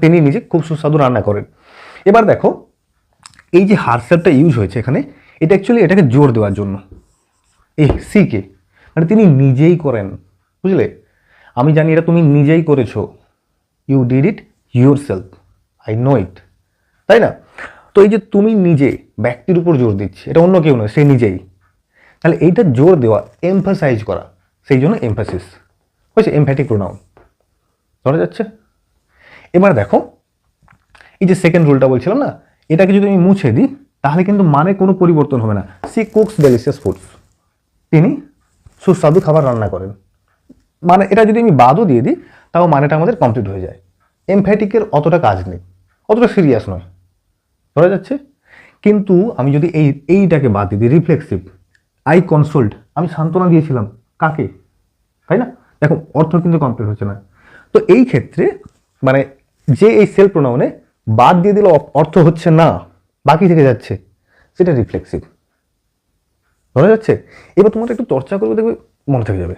তিনি নিজে খুব সুস্বাদু রান্না করেন। এবার দেখো এই যে হারসেলফটা ইউজ হয়েছে এখানে, এটা অ্যাকচুয়ালি এটাকে জোর দেওয়ার জন্য। এই সিকে মানে তিনি নিজেই করেন, বুঝলে? আমি জানি এটা তুমি নিজেই করেছো, you did it yourself, I know it, তাই না? তো এই যে তুমি নিজে ব্যক্তির উপর জোর দিচ্ছি, এটা অন্য কেউ নয়, সে নিজেই। তাহলে এইটা জোর দেওয়া, এমফাসাইজ করা, সেই জন্য এমফাসিস হয়েছে, এমফ্যাটিক প্রোনাউন। ধরা যাচ্ছে? এবার দেখো এই যে সেকেন্ড রুলটা বলছিলাম না, এটাকে যদি আমি মুছে দিই তাহলে কিন্তু মানে কোনো পরিবর্তন হবে না। সি কুকস ডেলিশিয়াস ফুডস, তিনি সুস্বাদু খাবার রান্না করেন। মানে এটা যদি আমি বাদও দিয়ে দিই তাও মানেটা আমাদের কমপ্লিট হয়ে যায়। এমফ্যাটিকের অতটা কাজ নেই, অতটা সিরিয়াস নয়। ধরা যাচ্ছে? কিন্তু আমি যদি এইটাকে বাদ দিই, রিফ্লেক্সিভ, আই কনসোল্ড, আমি সান্ত্বনা দিয়েছিলাম কাকে, তাই না? দেখো অর্থ কিন্তু কমপ্লিট হচ্ছে না। তো এই ক্ষেত্রে মানে যে এই সেলফ প্রোনাউনে বাদ দিয়ে দিলে অর্থ হচ্ছে না, বাকি থেকে যাচ্ছে, সেটা রিফ্লেক্সিভ। ধরা যাচ্ছে? এবার তোমরা একটু চর্চা করবে, দেখবে মনে থেকে যাবে।